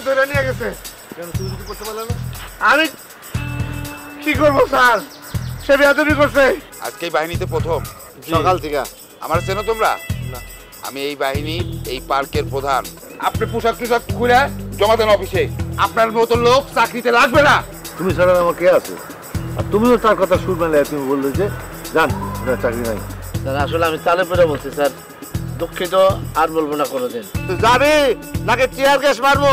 ধরে নিয়ে গেছে। কেন তুমি কিছু করতে পারলে না? আমি কি করবো স্যার, সে বেয়াদবি করছে। আজকে এই বাহিনীতে প্রথম? সকাল থেকে। আমার চেনো তোমরা? না। আমি এই বাহিনীর এই পার্কের প্রধান। আপনি পোশাক টুশাক খুলে জমা দেন অফিসে। আপনার মতো লোক চাকরিতে লাগবে না। তুমি ছাড়া আমার কে আছে? আর তুমিও তার কথা শুনবে না, তুমি বললে যে জান চাকরি নাই। স্যার আসলে আমি তালে পরে বলছি স্যার, দুঃখিত, আর বলবো না কোনোদিন। তুই যাবি নাকি টিয়ার গ্যাস মারবো?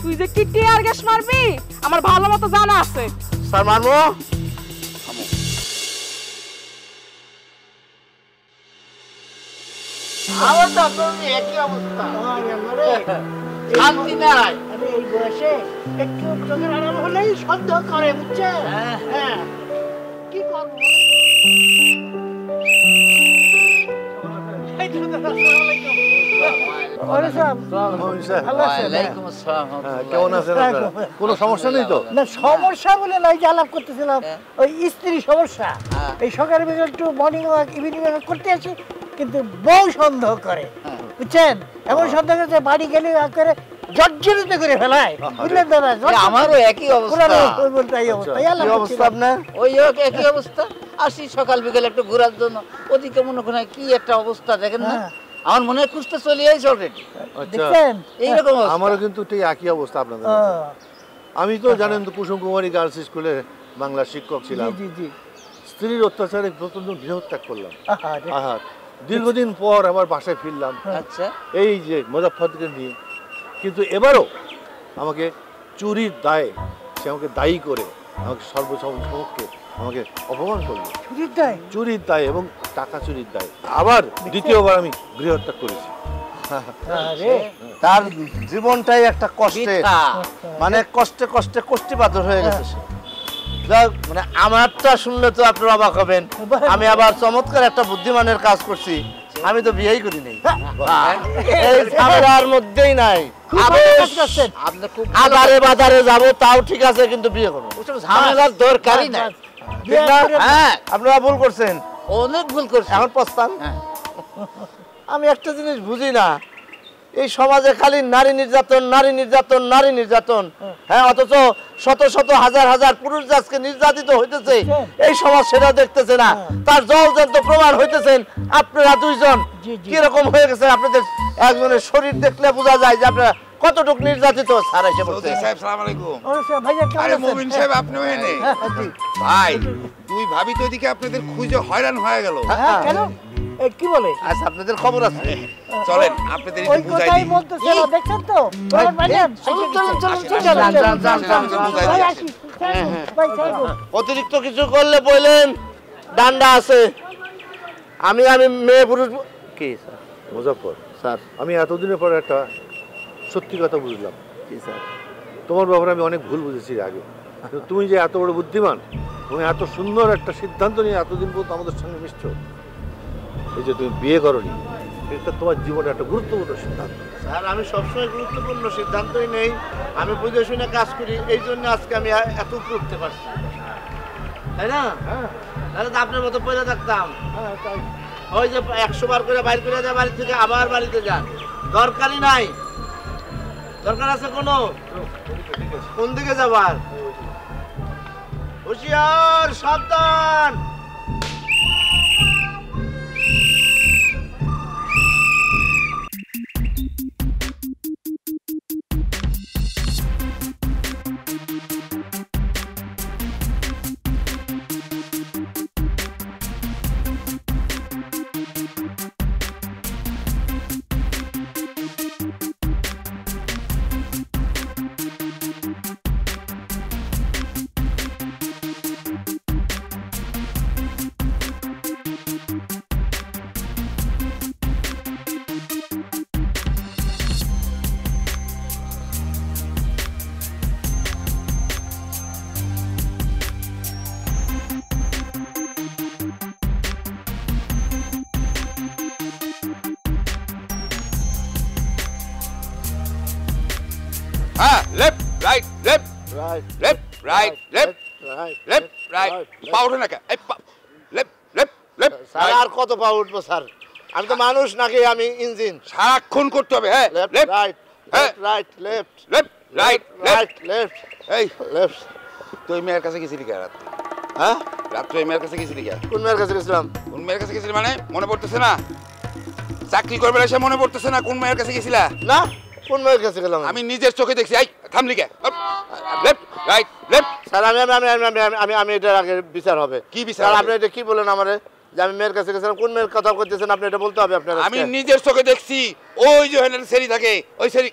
তুই যে কি টিয়ার গ্যাস মারবি আমার ভালো মতো জানা আছে। স্যার মারবো? আমার তো আপনার একই অবস্থা, শান্তি নাই। এই বয়সে একটু চোখের আরাম হলেই সন্দেহ করে, বুঝছে? হ্যাঁ, কি করবো? কেমন আছেন? কোনো সমস্যা নেই তো? না, সমস্যা বলে নাই, যে আলাপ করতেছিলাম ওই স্ত্রী সমস্যা। এই সকালে বিকেলে একটু মর্নিং ওয়াক ইভিনিং ওয়াক করতে আসি, কিন্তু বউ সন্দেহ করে, বুঝছেন? এমন সন্দেহ করে যে বাড়ি গেলে করে জর্জরিত করে ফেলায়, বুঝলেন দাদা? আমারও একই অবস্থা। অবস্থা আপনার? ওই একই অবস্থা। আসি সকাল বিকেল একটু ঘোরার জন্য, ওদিকে মনে করেন কি একটা অবস্থা দেখেন না? আমার মনে হয় খুঁজতে চলে আইস অলরেডি। দেখছেন এইরকম আমারও কিন্তু ঠিক একই অবস্থা আপনাদের। আমি তো জানেন তো কুসুম কুমারী গার্লস স্কুলে বাংলা শিক্ষক ছিলাম। স্ত্রীর অত্যাচারে প্রচন্ড গৃহত্যাগ করলাম। দীর্ঘদিন পর আবার বাসায় ফিরলাম, আচ্ছা, এই যে মুজাফফরকে নিয়ে। কিন্তু এবারও আমাকে চুরির দায়ে সে আমাকে দায়ী করে আমাকে সর্বসমক্ষে আমাকে অপমান করলো। চুরির দায় এবং টাকা চুরির দায়। আবার দ্বিতীয়বার আমি গৃহত্যাগ করেছি। তার জীবনটাই একটা কষ্টে, মানে কষ্টে কষ্টে কষ্টিপাথর হয়ে গেছে সে। মানে আমারটা শুনলে তো আপনারা অবাক হবেন, আমি আবার চমৎকার একটা বুদ্ধিমানের কাজ করছি। আমি তো বিয়েই করি নাই, এই ঝামেলার মধ্যেই নাই। আদারে বাজারে যাবো তাও ঠিক আছে, কিন্তু বিয়ে করবো ঝামেলার দরকারই নাই। হ্যাঁ, আপনারা ভুল করছেন, অনেক ভুল করছেন। এখন পস্তান। আমি একটা জিনিস বুঝি না, এই সমাজে খালি নারী নির্যাতন, নারী নির্যাতন, নারী নির্যাতন। হ্যাঁ, অথচ শত শত হাজার হাজার পুরুষ আজকে নির্যাতিত হইতেছে, এই সমাজ সেটা দেখতেছে না। তার জলজন্ত প্রমাণ হইতেছেন আপনারা দুইজন। কিরকম হয়ে গেছে আপনাদের, একজনের শরীর দেখলে বোঝা যায় যে আপনারা কতটুকু নির্যাতিত। স্যার এসে বলতে সাহেব সালাম আলাইকুম। আরে মুমিন সাহেব আপনিও এনে। ভাই তুই ভাবি তো এদিকে আপনাদের খুঁজে হয়রান হয়ে গেল। কেন, কি বলে? আচ্ছা, আপনাদের খবর আছে, চলেন আপনাদের একটু বুঝাই দিই। দেখছেন তো? অতিরিক্ত কিছু করলে বললেন ডান্ডা আছে। আমি মেয়ে পুরুষ কি স্যার? মুজাফফর স্যার, আমি এতদিনের পর একটা সত্যি কথা বুঝলাম। কি স্যার? তোমার ব্যাপারে আমি অনেক ভুল বুঝেছি আগে, কিন্তু তুমি যে এত বড় বুদ্ধিমান, তুমি এত সুন্দর একটা সিদ্ধান্ত নিয়ে এতদিন পর্যন্ত আমাদের সঙ্গে মিশছো, এই যে তুমি বিয়ে করনি, এটা তোমার জীবনে একটা গুরুত্বপূর্ণ সিদ্ধান্ত। স্যার, আমি সবসময় গুরুত্বপূর্ণ সিদ্ধান্তই নেই, আমি বুঝে শুনে কাজ করি, এই জন্য আজকে আমি এত উপরে উঠতে পারছি, তাই না? তাহলে তো আপনার মতো পয়লা থাকতাম। ওই যে 100 বার করে বাইর করে দেয় বাড়ি থেকে, আবার বাড়িতে যান, দরকারই নাই। দরকার আছে কোনো? কোন দিকে যাবার? হুঁশিয়ার, সাবধান। Left, right, left, left, right, left, left, right. পা ওঠে না কেন? Left, left, left. স্যার, আর কত পা উঠবো স্যার? আমি তো মানুষ নাকি আমি ইঞ্জিন? সারাক্ষণ করতে হবে। হ্যাঁ, left left, right, right left left right right left এই লেফট। তুই মেয়ের কাছে গেছিলি কে রাত্রে? হ্যাঁ রাত্রে ওই মেয়ের কাছে গেছিলি কে? কোন মেয়ের কাছে গেছিলাম? কোন মেয়ের কাছে গেছিলি মানে মনে পড়তেছে না? চাকরি করবে এসে মনে পড়তেছে না কোন মেয়ের কাছে গেছিলা? না কোন মেয়ের কাছে গেলাম? আমি নিজের চোখে দেখছি। এই থামলি কে? Left right left. স্যার আমি এটার আগে বিচার হবে। কি বিচার স্যার হবে? আপনি এটা কি বলেন আমারে যে আমি মেয়ের কাছে গেছিলাম? কোন মেয়ের কথা করতেছেন আপনি? এটা বলতে হবে আপনার। আমি নিজের চোখে দেখছি। ওই যে হেনের সেরি থাকে ওই সেরি।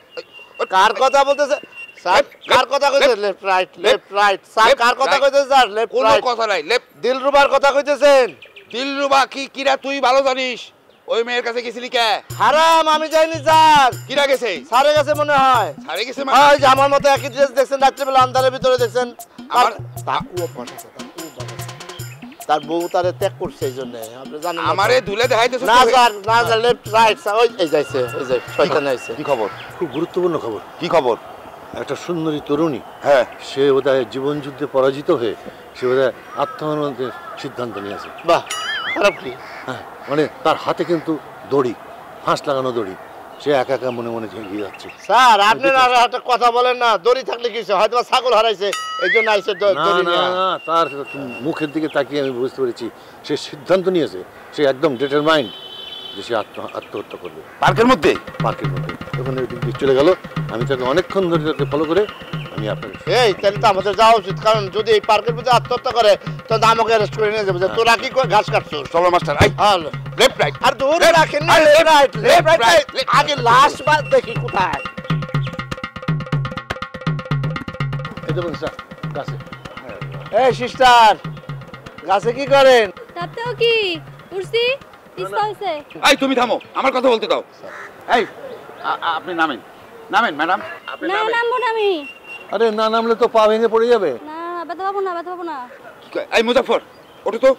কার কথা বলতেছে স্যার? কার কথা কইতেছেন? Left right left right. Sir কার কথা কইতেছেন স্যার? লেফট কোনো রাইট। কথা নাই। লেফট। দিলরুবার কথা কইতেছেন? দিলরুবা কিরা তুই ভালো জানিস। ওই মেয়ের কাছে গেছিলি কে? হারাম আমি যাইনি স্যার। কিরা গেছে? সারে গেছে মনে হয়। সারে গেছে ওই যে আমার মতো একই ড্রেস দেখছেন রাত্রিবেলা আন্ধারের ভিতরে দেখছেন। আমার তার বউ তারে ত্যাগ করছে এই জন্য আপনি জানেন না? আমারে দুলে দেখাইতেছ না স্যার না স্যার লেফট রাইট স্যার ওই এই যাইছে এই যে শয়তান আইছে। কি খবর? খুব গুরুত্বপূর্ণ খবর। কি খবর? একটা সুন্দরী তরুণী, হ্যাঁ সে বোধহয় জীবন যুদ্ধে পরাজিত হয়ে সে বোধহয় আত্মহননের সিদ্ধান্ত নিয়েছে। বাহ খারাপ কি? হ্যাঁ, মানে তার হাতে কিন্তু দড়ি, ফাঁস লাগানো দড়ি। সে একা একা মনে মনে ঝিঁকিয়ে যাচ্ছে। স্যার আপনি না একটা কথা বলেন না, দড়ি থাকলে কিছু হয়তো ছাগল হারাইছে এই জন্য আইছে না দড়ি না নিয়ে। না, তার মুখের দিকে তাকিয়ে আমি বুঝতে পেরেছি সে সিদ্ধান্ত নিয়েছে। সে একদম ডিটারমাইন্ড যে সে আত্মহত্যা করবে পার্কের মধ্যে। পার্কের মধ্যে। ওখানে ওই দিক দিয়ে চলে গেল। আমি তাকে অনেকক্ষণ ধরে তাকে ফলো করে আমি আপনাকে এই তাহলে তো আমাদের যাওয়া উচিত, কারণ যদি এই পার্কের মধ্যে আত্মহত্যা করে তো আমাকে অ্যারেস্ট করে নিয়ে যাবে যে তোরা কি করে ঘাস কাটছো। চলো মাস্টার। এই হ্যালো লেফট রাইট। আর দূর Left, রাখেন না, আর left left, right left left, right right, আগে লাস্ট বার দেখি কোথায়। এই দেখুন স্যার গাছে। এই সিস্টার গাছে কি করেন? তাতেও কি উঠছি পিস্তা হইছে। এই তুমি থামো, আমার কথা বলতে দাও। এই আপনি নামেন। নামেন ম্যাডাম, আপনি না নামেন। নামবো না আমি। আরে না নামলে তো পা ভেঙে পড়ে যাবে। না ব্যথা পাবো না ব্যথা পাবো না। কি কয়? এই মুজাফফর ওঠো তো,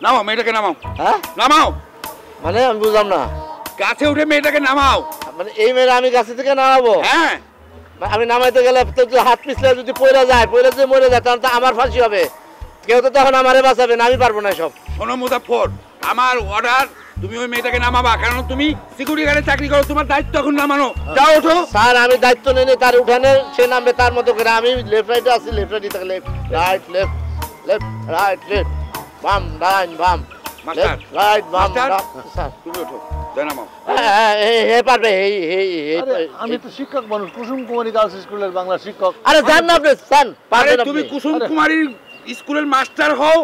নামাও মেয়েটাকে নামাও। হ্যাঁ নামাও, মানে আমি বুঝলাম না। গাছে উঠে মেয়েটাকে নামাও। মানে এই মেয়েরা আমি গাছে থেকে নামাবো? হ্যাঁ আমি নামাইতে গেলে তো যদি হাত পিছলে যদি পড়ে যায়, পড়ে যদি মরে যায় তাহলে তো আমার ফাঁসি হবে। কেউ তো তখন আমারে বাঁচাবে না, আমি পারবো না সব। শোনো মুজাফফর, আমার অর্ডার, তুমি ওই মেয়েটাকে নামাবা, কারণ তুমি সিকিউরিটি গার্ডে চাকরি করো, তোমার দায়িত্ব এখন নামানো। যাও ওঠো। স্যার আমি দায়িত্ব নিয়ে তার উঠানে সে নামবে তার মতো করে। আমি লেফট রাইটে আছি, লেফট রাইটে থাকে left right left left right left বাম ডান বাম মাস্টার, লেফট রাইট বাম মাস্টার। ডান। স্যার তুমি ওঠো, যাই নামাও। হ্যাঁ হে পারবে এই এই আরে আমি তো শিক্ষক মানুষ, কুসুম কুমারী গার্লস স্কুলের বাংলা শিক্ষক। আরে জান না আপনি স্যার আরে পারবেন তুমি আপনি। কুসুম কুমারীর স্কুলের মাস্টার হও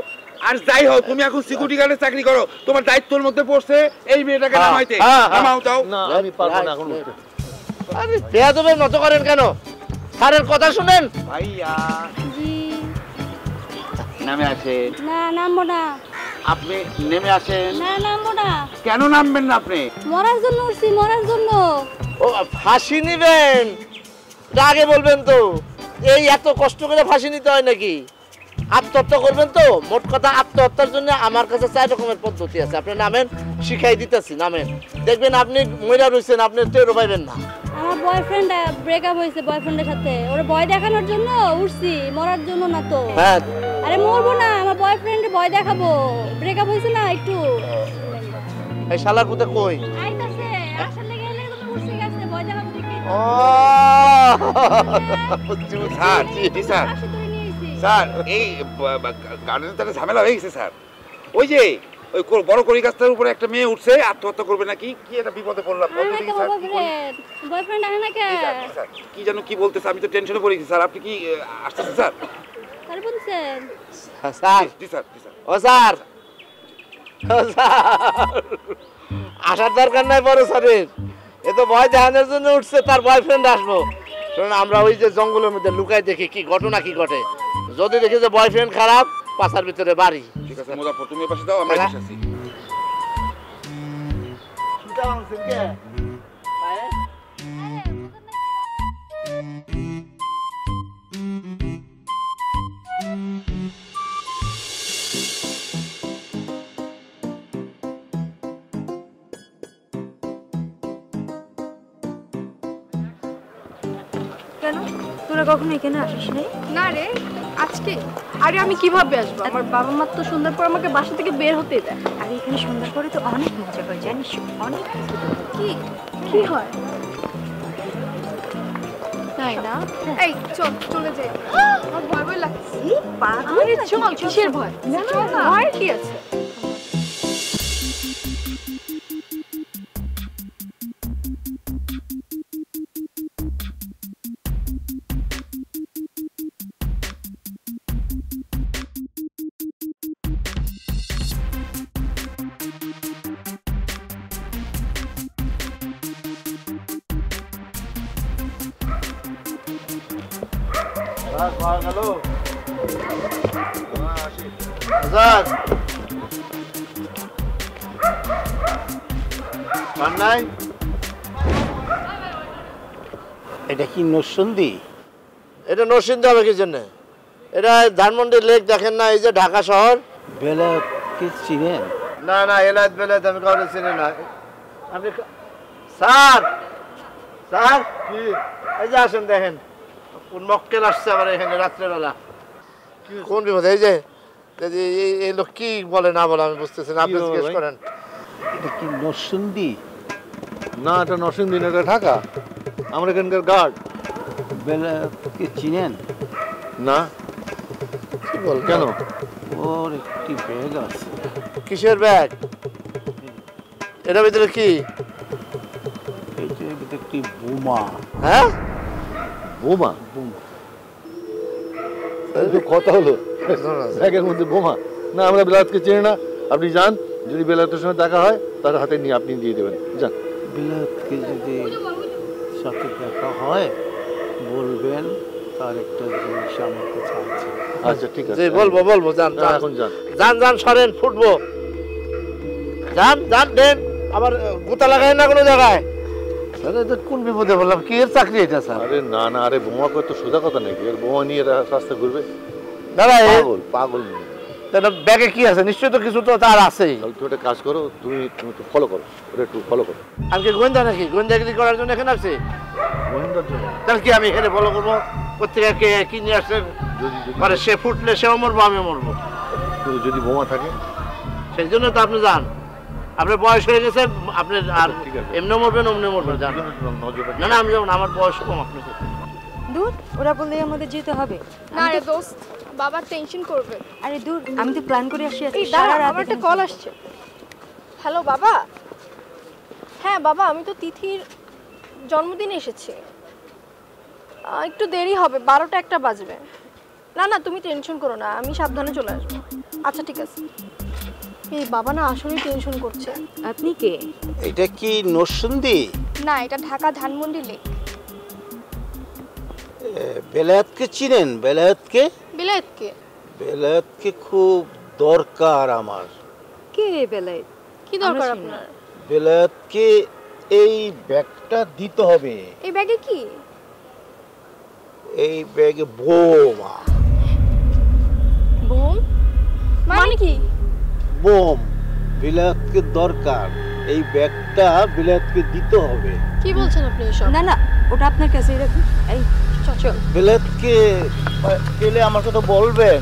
আর যাই হও, তুমি এখন সিকিউরিটি গার্ডে চাকরি করো, তোমার দায়িত্বের মধ্যে পড়ছে এই মেয়েটাকে হ্যাঁ, নামাইতে। হ্যাঁ, হ্যাঁ। নামাও যাও। না আমি পারবো না এখন উঠতে। আরে বেয়াদবের মতো করেন কেন? স্যারের কথা শুনেন। ভাইয়া জি নামে আসেন। না নামবো না। আপনি নেমে আসেন। না নামবো না। কেন নামবেন না আপনি? মরার জন্য উঠছি মরার জন্য। ও ফাঁসি নিবেন? এটা আগে বলবেন তো। এই এত কষ্ট করে ফাঁসি নিতে হয় নাকি? আত্মহত্যা করবেন তো? মোট কথা আত্মহত্যার জন্য আমার কাছে 4 রকমের পদ্ধতি আছে। আপনি নামেন, শিখাই দিতেছি, নামেন। দেখবেন আপনি মইরা রইছেন, আপনি টেরও পাইবেন না। আমার বয়ফ্রেন্ড ব্রেকআপ হয়েছে বয়ফ্রেন্ডের সাথে। ওরা ভয় দেখানোর জন্য উঠছি, মরার জন্য না তো। হ্যাঁ আরে মরবো না, আমার বয়ফ্রেন্ড ভয় দেখাবো। ব্রেকআপ হয়েছে না একটু। এই শালার পুতে কই? আইতাছে আসলে গেলে তুমি উঠছি গেছে ভয় দেখাবো দেখি। ও বুঝছি, বুঝছি, স্যার, বুঝছি। জি স্যার। আসলে তুই নিয়েছি। স্যার এই গার্ডেনের তাহলে ঝামেলা হয়ে গেছে স্যার। ওই যে ওই বড় কড়ি গাছটার উপরে একটা মেয়ে উঠছে, আত্মহত্যা করবে নাকি, কি একটা বিপদে পড়লাম। আরে না স্যার, কি করি? বয়ফ্রেন্ড আহে না কে? জি স্যার, জি স্যার। কি যেন কি বলতেছে, আমি তো টেনশনে পড়ে গেছি স্যার। আপনি কি আসতেছেন স্যার? তার বলছেন স্যার জি স্যার, জি স্যার। ও স্যার, ও স্যার, আসার দরকার নাই বড় স্যারের। এ তো ভয় দেখানোর জন্য উঠছে, তার বয়ফ্রেন্ড আসবো। শুনুন, আমরা ওই যে জঙ্গলের মধ্যে লুকাই দেখি কি ঘটনা কি ঘটে। যদি দেখি যে বয়ফ্রেন্ড খারাপ, পাশার ভিতরে বাড়ি। ঠিক আছে মুজাফফর, তুমি পাশে দাও, আমরা এসে আছি। কেন তোরা কখনো এখানে আসিস নাই? না রে, আজকে? আরে আমি কিভাবে আসবো? আমার বাবা মা তো সন্ধ্যার পর আমাকে বাসা থেকে বের হতে দেয়। আর এখানে সন্ধ্যার পরে তো অনেক মজা হয় জানিস, অনেক কিছু। কি কি হয়? তাই না? এই চল চলে যাই। আমার ভয় ভয় লাগছে। আরে চল, কিসের ভয়? চল না, ভয় কি আছে? এটা কি নরসিংদী? এটা নরসিংদী হবে কি জন্য? এটা ধানমন্ডি লেক দেখেন না, এই যে ঢাকা শহর। বেলায়েতকে চিনেন? না না, এলায়েত বেলায়েত আমি কাউকে চিনি না। আপনি স্যার, স্যার কি এই যে আসেন দেখেন কোন মক্কেল আসছে আবার এখানে রাত্রেবেলা। কোন বিপদ? এই যে এই লোক কি বলে না বলে আমি বুঝতেছি না, আপনি জিজ্ঞেস করেন। এটা কি নরসিংদী? না, এটা নরসিংদী না, এটা ঢাকা। আমরা এখানকার গার্ড। বেলায়েতকে চিনেন? না। কি বল কেন? ওর একটি ব্যাগ আছে। কিসের ব্যাগ? এটার ভিতরে কি? এইটার ভিতরে একটি বোমা। হ্যাঁ, বোমা? কথা হলো ব্যাগের মধ্যে বোমা? না, আমরা বেলায়েতকে চিনি না। আপনি যান, যদি বেলায়েতের সঙ্গে দেখা হয় তার হাতে নিয়ে আপনি দিয়ে দেবেন। যান। বেলায়েতকে যদি সাথে দেখা হয় বলবেন তার একটা জিনিস আমার কাছে আছে। আচ্ছা ঠিক আছে, জি বলবো বলবো। যান এখন যান। যান যান, সরেন, ফুটবো। যান যান, দেন আবার গুতা লাগাই না কোনো জায়গায়। স্যার এটা কোন বিপদে বললাম? কি এর চাকরি এটা স্যার? আরে না না, আরে বোমা করে তো সোজা কথা নাকি? এর বোমা নিয়ে রাস্তা ঘুরবে? দাদা পাগল পাগল। ব্যাগে কি আছে? নিশ্চয়ই তো কিছু তো তার আছেই। তাহলে তুমি একটা কাজ করো, তুমি একটু ফলো করো, ওটা একটু ফলো করো। আমি কি গোয়েন্দা নাকি? গোয়েন্দাগিরি করার জন্য এখানে আসছি? গোয়েন্দার জন্য? তাহলে কি আমি এখানে ফলো করবো? প্রত্যেকে কে কি নিয়ে আসছে? মানে সে ফুটলে সেও মরবো, আমিও মরবো। যদি বোমা থাকে? সেই জন্য তো আপনি যান। আপনার বয়স হয়ে গেছে, আপনি আর এমনি মরবেন অমনি মরবেন। যান। না না, আমি যাবো না, আমার বয়স কম। আপনি দূর, ওরা বললে আমাদের যেতে হবে। না রে দোস্ত, বাবা টেনশন করবে। আরে দূর, আমি তো প্ল্যান করে আসি। এই দাঁড়া, আমার একটা কল আসছে। হ্যালো বাবা। হ্যাঁ বাবা, আমি তো তিথির জন্মদিনে এসেছি। একটু দেরি হবে, 12টা 1টা বাজবে। না না, তুমি টেনশন করো না, আমি সাবধানে চলে আসবো। আচ্ছা ঠিক আছে। এই বাবা না আসলেই টেনশন করছে। আপনি কে? এটা কি নরসিংদী? না, এটা ঢাকা ধানমন্ডি লেক। বেলায়েতকে চিনেন? বেলায়েতকে? বিলায়েতকে? বেলায়েতকে খুব দরকার আমার। কে বেলায়েত? কি দরকার আপনার? বেলায়েতকে এই ব্যাগটা দিতে হবে। এই ব্যাগে কি? এই ব্যাগে বোমা। বোম? মানে কি? বোম। বেলায়েতকে দরকার, এই ব্যাগটা বেলায়েতকে দিতে হবে। কি বলছেন আপনি এসব? না না, ওটা আপনার কাছেই রাখুন। এই চল। বেলায়েতকে পেলে আমার কথা বলবেন।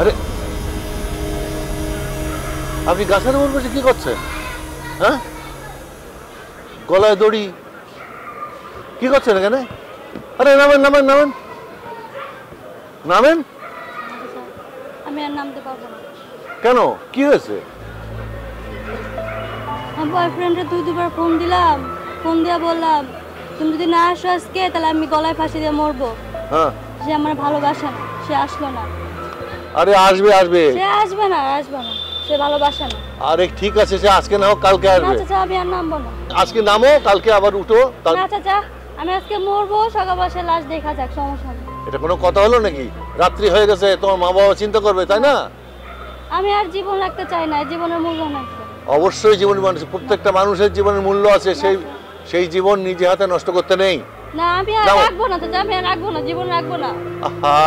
আরে আপনি গাছের উপর বসে কি করছেন? হ্যাঁ, গলায় দড়ি কি করছেন এখানে? আরে নামেন নামেন নামেন নামেন। আমি আর নামতে পারবো না। কেন, কি হয়েছে? আমার বয়ফ্রেন্ডে দুবার ফোন দিলাম, ফোন দিয়া বললাম তুমি যদি না আসো আজকে তাহলে আমি গলায় ফাঁসি দিয়ে মরবো। হ্যাঁ, সে আমার ভালোবাসে না, সে আসলো না। আরে আসবে আসবে। সে আসবে না, সে ভালোবাসে না। আরে ঠিক আছে, সে আজকে না হোক কালকে না আসবে। চাচা, আমি আর নামবো না। আজকে নামো, কালকে আবার উঠো। না চাচা, আমি আজকে মরবো, সকালবেলা সে লাশ দেখা যাক, সমস্যা নেই। এটা কোনো কথা হলো নাকি? রাত্রি হয়ে গেছে, তোমার মা বাবা চিন্তা করবে, তাই না? আমি আর জীবন রাখতে চাই না, জীবনের মূল্য নাই। অবশ্যই জীবন, প্রত্যেকটা মানুষের জীবনের মূল্য আছে, সেই জীবন নিজে হাতে নষ্ট করতে নেই। না আমি আর রাখবো না চাচা, আমি আর রাখবো না, জীবন রাখবো না। আহা,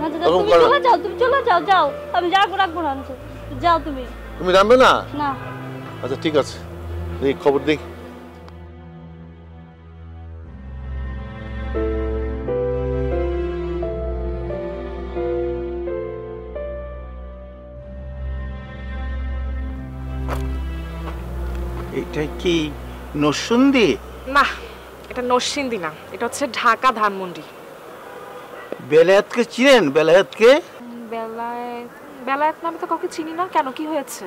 না আচ্ছা তুমি চলে যাও, তুমি চলে যাও, যাও, আমি রাখবো না, যাও তুমি। তুমি নামবে না? না। আচ্ছা ঠিক আছে, এই খবর দিই। এটা কি নরসিংদী? না, এটা নরসিংদী না, এটা হচ্ছে ঢাকা ধানমন্ডি। বেলায়েতকে চিনেন? বেলায়েতকে? বেলায়েত নামে তো কাউকে চিনি না। কেন, কি হয়েছে?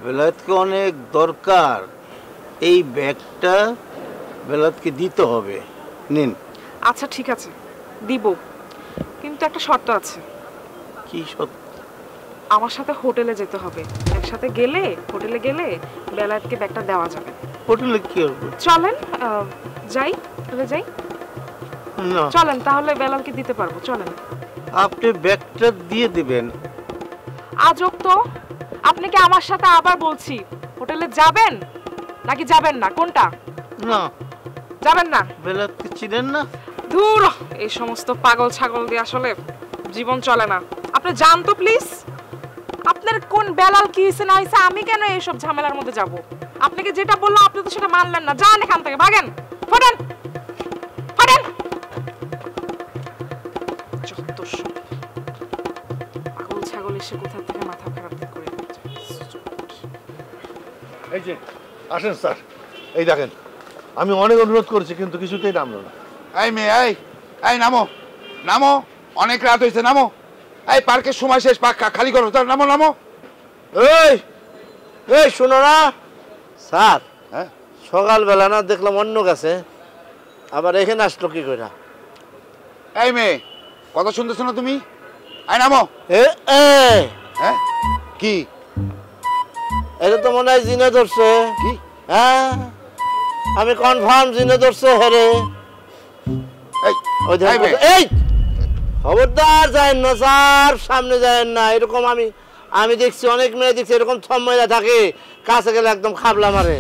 বেলায়েতকে অনেক দরকার, এই ব্যাগটা বেলায়েতকে দিতে হবে, নিন। আচ্ছা ঠিক আছে, দিব, কিন্তু একটা শর্ত আছে। কি শর্ত? আমার সাথে হোটেলে যেতে হবে, একসাথে হোটেলে গেলে বেলায়েতকে ব্যাগটা দেওয়া যাবে। হোটেলে কি হবে? চলেন যাই, হোটেলে যাই। না চলেন, তাহলে বেলালকে দিতে পারবো, চলেন। আপনি ব্যাগটা দিয়ে দিবেন। আজব তো, আপনি কি আমার সাথে আবার বলছি হোটেলে যাবেন নাকি যাবেন না, কোনটা? না যাবেন না। বেলায়েতকে চিনেন না? ধুর, এই সমস্ত পাগল ছাগল দিয়ে আসলে জীবন চলে না। আপনি যান তো প্লিজ। আপনার কোন বেলাল কি হয়েছে না হয়েছে, আমি কেন এইসব ঝামেলার মধ্যে যাব? আপনাকে যেটা বললাম আপনি তো সেটা মানলেন না। যান এখান থেকে, ভাগেন, ফোটেন ফোটেন। পাগল ছাগল এসে কোথা থেকে মাথা খারাপ করে। এই যে আসেন স্যার, এই দেখেন আমি অনেক অনুরোধ করেছি কিন্তু কিছুতেই নামলো না। এই মেয়ে, এই নামো নামো, অনেক রাত হয়েছে, নামো। এই পার্কের সময় শেষ, পাক্কা খালি করো, নামো নামো। এই এই শোনো না স্যার, হ্যাঁ সকালবেলা না দেখলাম অন্য কাছে, আবার এখানে আসলো কি করে? এই মেয়ে, কথা শুনতেছো না তুমি? এই নামো। হ্যাঁ কি? এটা তো মনে হয় জিনে ধরছে। কি? হ্যাঁ আমি কনফার্ম জিনে ধরছে। হেরে এই খবরদার যায় না স্যার, সামনে যায় না। এরকম আমি দেখছি, অনেক মেয়ে দেখছি এরকম ছম্ময়রা থাকে, কাছে গেলে একদম খাবলা মারে।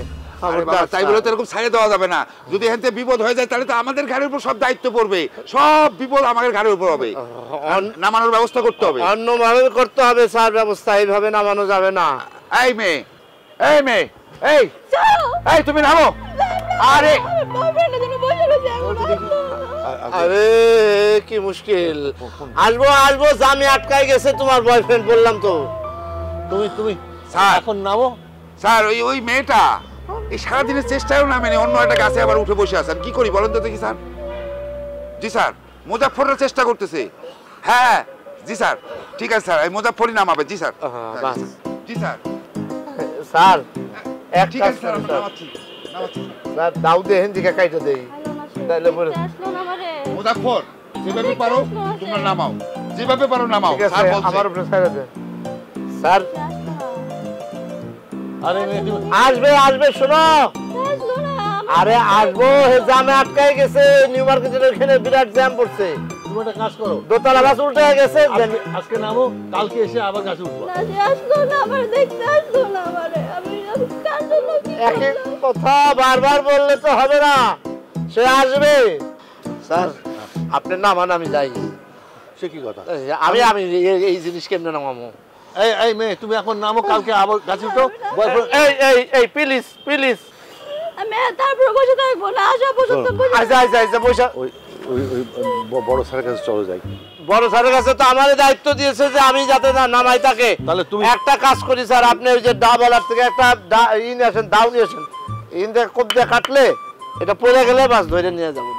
তাই বলে তো এরকম ছাড়ে দেওয়া যাবে না। যদি এখান থেকে বিপদ হয়ে যায় তাহলে তো আমাদের ঘাড়ের উপর সব দায়িত্ব পড়বে, সব বিপদ আমাদের ঘাড়ের উপর হবে। নামানোর ব্যবস্থা করতে হবে, অন্যভাবে করতে হবে স্যার ব্যবস্থা, এইভাবে নামানো যাবে না। এই মেয়ে, এই মেয়ে, এই এই তুমি নামো। আরে আরে কি মুশকিল। আসবো আসবো, জামি আটকাই গেছে তোমার বয়ফ্রেন্ড, বললাম তো। তুমি স্যার এখন নামো। স্যার ওই মেয়েটা এই সারাদিনের চেষ্টায়ও নামেনি, অন্য একটা গাছে আবার উঠে বসে আছেন। কি করি বলেন তো দেখি স্যার? জি স্যার, মুজাফফরের চেষ্টা করতেছে। হ্যাঁ জি স্যার, ঠিক আছে স্যার, এই মুজাফফরই নামাবে। জি স্যার, জি স্যার। স্যার এক ঠিক কাজ আছে স্যার, করুন আমি নামাচ্ছি নামাচ্ছি। স্যার, দাও দে হিন্দিকে কাইটা দেই। তাইলে বলে মুজাফফর, যেভাবে পারো তোমরা নামাও, যেভাবে পারো নামাও। ঠিক আছে, স্যার বলছে। আমার উপরে ছেড়ে দে স্যার। আরে আসবে আসবে, শোনো। আরে আসবো, জামে আটকাই গেছে, নিউ মার্কেটের ওখানে বিরাট জ্যাম পড়ছে। তুমি একটা কাজ করো, দোতলা বাস উল্টে গেছে। আজকে নামো, কালকে এসে আবার গাছে উঠবো। একই কথা বারবার বললে তো হবে না, সে আসবে। স্যার আপনি নামান, আমি যাই। সে কি কথা? আমি এই জিনিস কেমনে নামাবো? এই মেয়ে, তুমি এখন নামো, কালকে আবার গাছে উঠো। এই প্লিজ প্লিজ, আমি তারপর বসে থাকবো না, আসা পর্যন্ত বসে। আচ্ছা বসে। ওই বড় স্যারের কাছে চলো যাই। বড় স্যারের কাছে তো আমারই দায়িত্ব দিয়েছে যে আমি যাতে না নামাই তাকে। তাহলে তুমি একটা কাজ করি স্যার, আপনি ওই যে ডাবলার থেকে একটা ইন আসেন, দাও নিয়ে আসেন। ইন দিয়ে কোপ দিয়ে কাটলে এটা পড়ে গেলে বাস ধরে নিয়ে যাবো।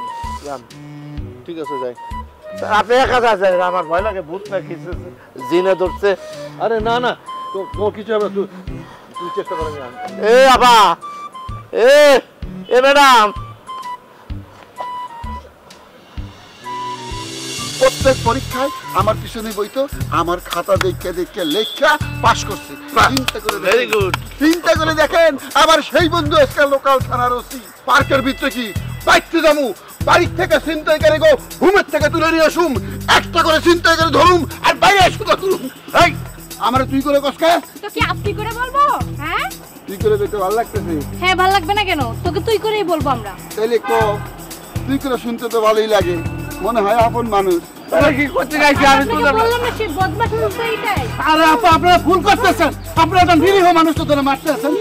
ঠিক আছে যাই। আপনি একা যাচ্ছেন, আমার ভয় লাগে ভূত না কিছু জিনে ধরছে। আরে না না, তোমার কিছু হবে, তুই চেষ্টা করে নিয়ে। এ বাবা, এ ম্যাডাম, প্রত্যেক পরীক্ষায় আমার পিছনে বইতো, আমার খাতা দেখে দেখে লেখা পাস করছে। চিন্তা করে, ভেরি গুড। চিন্তা করে দেখেন, আবার সেই বন্ধু আজকে লোকাল থানার ওসি। পার্কের ভিতরে কি বাইতে যামু, বাড়ির থেকে চিন্তাই করে গো, ঘুমের থেকে তুলে নিয়ে আসুম, একটা করে চিন্তাই করে ধরুম, আর বাইরে সুদা তুলুম। এই আমার তুই করে কসকা, তো কি আপনি করে বলবো? হ্যাঁ তুই করে দেখতে ভালো লাগতেছে। হ্যাঁ ভালো লাগবে না কেন, তোকে তুই করেই বলবো আমরা। তাইলে তুই করে শুনতে তো ভালোই লাগে, মনে হয় আপন মানুষ। কি করতে গাইছি আমি তো বললাম না সে বদমাশ লোকটা এটাই। আরে আপা আপনারা ভুল করতেছেন, আপনারা একটা নিরীহ মানুষ তো ধরে মারতেছেন।